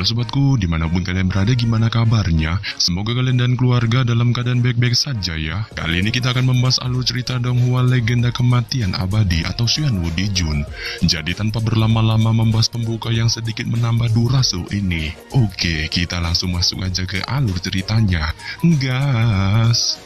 Halo sobatku, dimanapun kalian berada, gimana kabarnya? Semoga kalian dan keluarga dalam keadaan baik-baik saja ya. Kali ini kita akan membahas alur cerita Donghua legenda kematian abadi atau Xuanwu di Jun. Jadi tanpa berlama-lama membahas pembuka yang sedikit menambah durasi ini. Oke, kita langsung masuk aja ke alur ceritanya. Gas!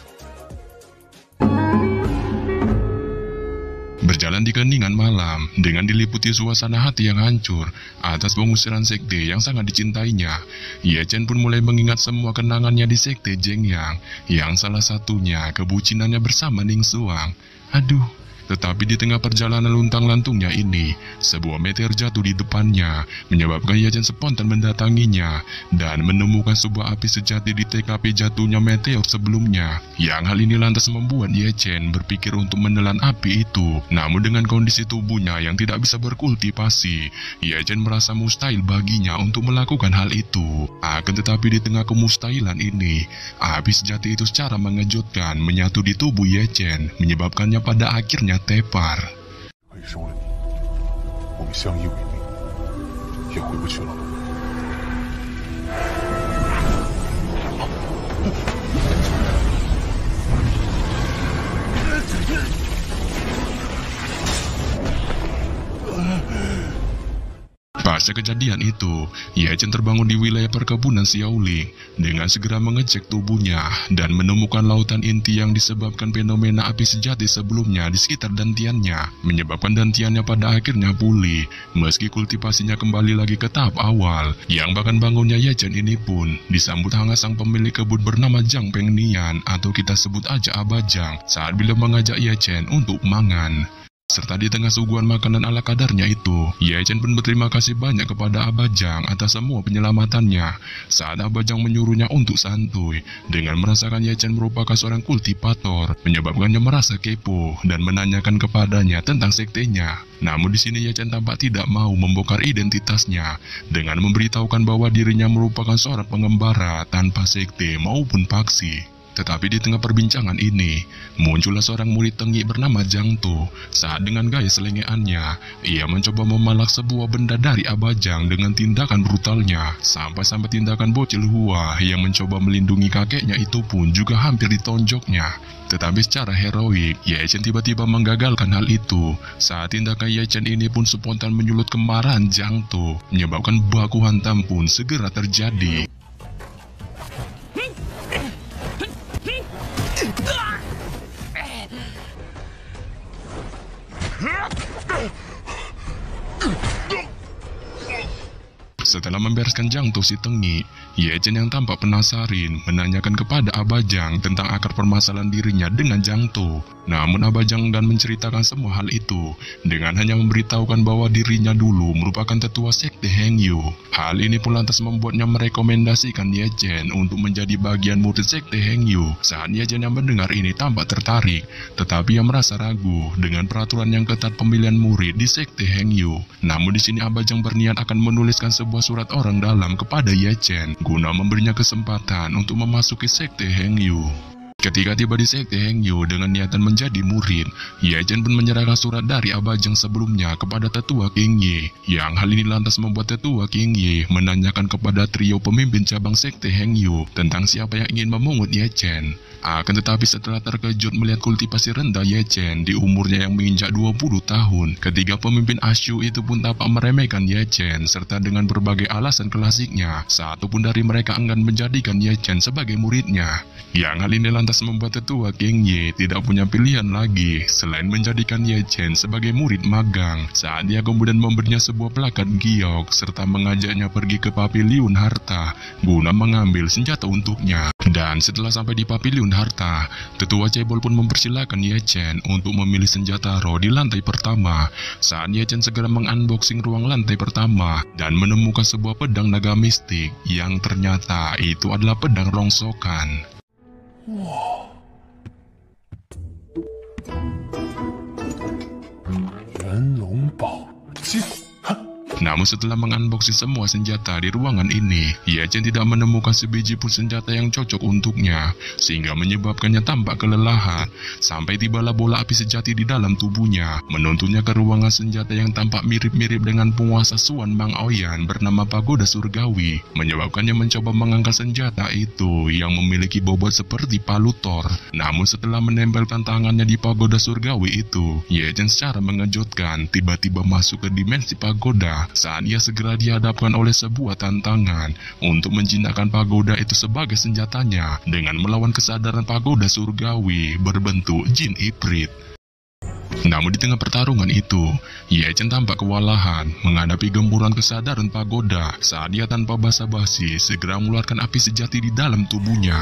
Berjalan di keningan malam, dengan diliputi suasana hati yang hancur atas pengusiran sekte yang sangat dicintainya, Ye Chen pun mulai mengingat semua kenangannya di sekte Jengyang, yang salah satunya kebucinannya bersama Ning Xuang. Aduh, tetapi di tengah perjalanan luntang-lantungnya ini, sebuah meteor jatuh di depannya, menyebabkan Ye Chen spontan mendatanginya dan menemukan sebuah api sejati di TKP jatuhnya meteor sebelumnya. Yang hal ini lantas membuat Ye Chen berpikir untuk menelan api itu. Namun dengan kondisi tubuhnya yang tidak bisa berkultivasi, Ye Chen merasa mustahil baginya untuk melakukan hal itu. Akan tetapi di tengah kemustahilan ini, api sejati itu secara mengejutkan menyatu di tubuh Ye Chen, menyebabkannya pada akhirnya tepar. 可以收了你，我们相依为命，也回不去了。 Pasca kejadian itu, Ye Chen terbangun di wilayah perkebunan Xiaoling dengan segera mengecek tubuhnya dan menemukan lautan inti yang disebabkan fenomena api sejati sebelumnya di sekitar dantiannya, menyebabkan dantiannya pada akhirnya pulih meski kultivasinya kembali lagi ke tahap awal. Yang bahkan bangunnya Ye Chen ini pun disambut hangat sang pemilik kebun bernama Zhang Pengnian atau kita sebut aja Abajang saat beliau mengajak Ye Chen untuk mangan. Serta di tengah suguhan makanan ala kadarnya itu, Ye Chen pun berterima kasih banyak kepada Abajang atas semua penyelamatannya saat Abajang menyuruhnya untuk santuy. Dengan merasakan Ye Chen merupakan seorang kultivator, menyebabkannya merasa kepo dan menanyakan kepadanya tentang sektenya. Namun di sini Ye Chen tampak tidak mau membongkar identitasnya dengan memberitahukan bahwa dirinya merupakan seorang pengembara tanpa sekte maupun paksi. Tetapi di tengah perbincangan ini, muncullah seorang murid tengik bernama Zhang Tu. Saat dengan gaya selengeannya, ia mencoba memalak sebuah benda dari Abajang dengan tindakan brutalnya. Sampai-sampai tindakan bocil Hua yang mencoba melindungi kakeknya itu pun juga hampir ditonjoknya. Tetapi secara heroik, Ye Chen tiba-tiba menggagalkan hal itu. Saat tindakan Ye Chen ini pun spontan menyulut kemarahan Zhang Tu, menyebabkan baku hantam pun segera terjadi. Setelah membereskan Zhang Tu si tengik, Ye Chen yang tampak penasaran menanyakan kepada Abajang tentang akar permasalahan dirinya dengan Zhang Tu. Namun Abajang enggan menceritakan semua hal itu dengan hanya memberitahukan bahwa dirinya dulu merupakan tetua sekte Hengyu. Hal ini pun lantas membuatnya merekomendasikan Ye Chen untuk menjadi bagian murid sekte Hengyu. Saat Ye Chen yang mendengar ini tampak tertarik, tetapi ia merasa ragu dengan peraturan yang ketat pemilihan murid di sekte Hengyu. Namun di sini Abajang berniat akan menuliskan sebuah surat orang dalam kepada Ye Chen guna memberinya kesempatan untuk memasuki sekte Hengyu. Ketika tiba di sekte Hengyu dengan niatan menjadi murid, Ye Chen pun menyerahkan surat dari Abajang sebelumnya kepada tetua King Ye. Yang hal ini lantas membuat tetua King Ye menanyakan kepada trio pemimpin cabang sekte Hengyu tentang siapa yang ingin memungut Ye Chen. Akan tetapi setelah terkejut melihat kultivasi rendah Ye Chen di umurnya yang menginjak 20 tahun, ketiga pemimpin Ashu itu pun tampak meremehkan Ye Chen serta dengan berbagai alasan klasiknya, satu pun dari mereka enggan menjadikan Ye Chen sebagai muridnya. Yang hal ini lantas membuat tetua King Ye tidak punya pilihan lagi selain menjadikan Ye Chen sebagai murid magang, saat dia kemudian memberinya sebuah plakat giok serta mengajaknya pergi ke Paviliun Harta guna mengambil senjata untuknya. Dan setelah sampai di Paviliun Harta, tetua cebol pun mempersilahkan Ye Chen untuk memilih senjata roh di lantai pertama. Saat Ye Chen segera mengunboxing ruang lantai pertama dan menemukan sebuah pedang naga mistik yang ternyata itu adalah pedang rongsokan. Wow. 元龙宝剑。Namun setelah mengunboxing semua senjata di ruangan ini, Ye Chen tidak menemukan sebiji pun senjata yang cocok untuknya, sehingga menyebabkannya tampak kelelahan, sampai tibalah bola api sejati di dalam tubuhnya, menuntunnya ke ruangan senjata yang tampak mirip-mirip dengan penguasa Suan Mang Oyan bernama Pagoda Surgawi, menyebabkannya mencoba mengangkat senjata itu yang memiliki bobot seperti palu Thor. Namun setelah menempelkan tangannya di Pagoda Surgawi itu, Ye Chen secara mengejutkan tiba-tiba masuk ke dimensi pagoda saat ia segera dihadapkan oleh sebuah tantangan untuk menjinakkan pagoda itu sebagai senjatanya dengan melawan kesadaran Pagoda Surgawi berbentuk jin Ifrit. Namun di tengah pertarungan itu, Ye Chen tampak kewalahan menghadapi gempuran kesadaran pagoda saat dia tanpa basa-basi segera mengeluarkan api sejati di dalam tubuhnya.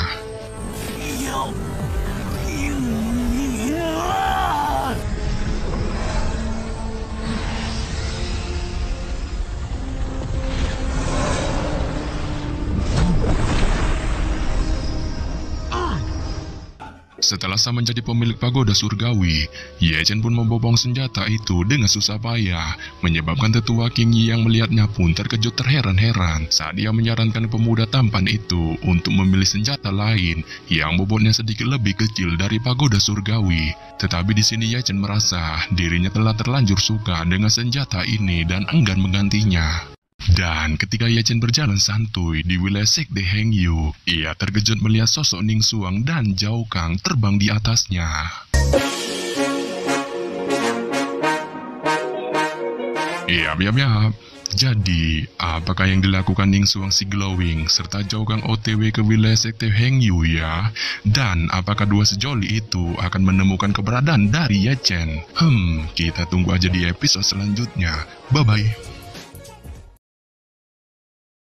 Setelah sah menjadi pemilik Pagoda Surgawi, Ye Chen pun membopong senjata itu dengan susah payah, menyebabkan tetua King Yi yang melihatnya pun terkejut terheran-heran saat dia menyarankan pemuda tampan itu untuk memilih senjata lain yang bobotnya sedikit lebih kecil dari Pagoda Surgawi. Tetapi di sini Ye Chen merasa dirinya telah terlanjur suka dengan senjata ini dan enggan menggantinya. Dan ketika Ye Chen berjalan santuy di wilayah sekte Hengyu, ia terkejut melihat sosok Ning Xuang dan Zhao Kang terbang di atasnya. Yap. Jadi, apakah yang dilakukan Ning Xuang si Glowing serta Zhao Kang OTW ke wilayah sekte Hengyu ya? Dan apakah dua sejoli itu akan menemukan keberadaan dari Ye Chen? Kita tunggu aja di episode selanjutnya. Bye-bye.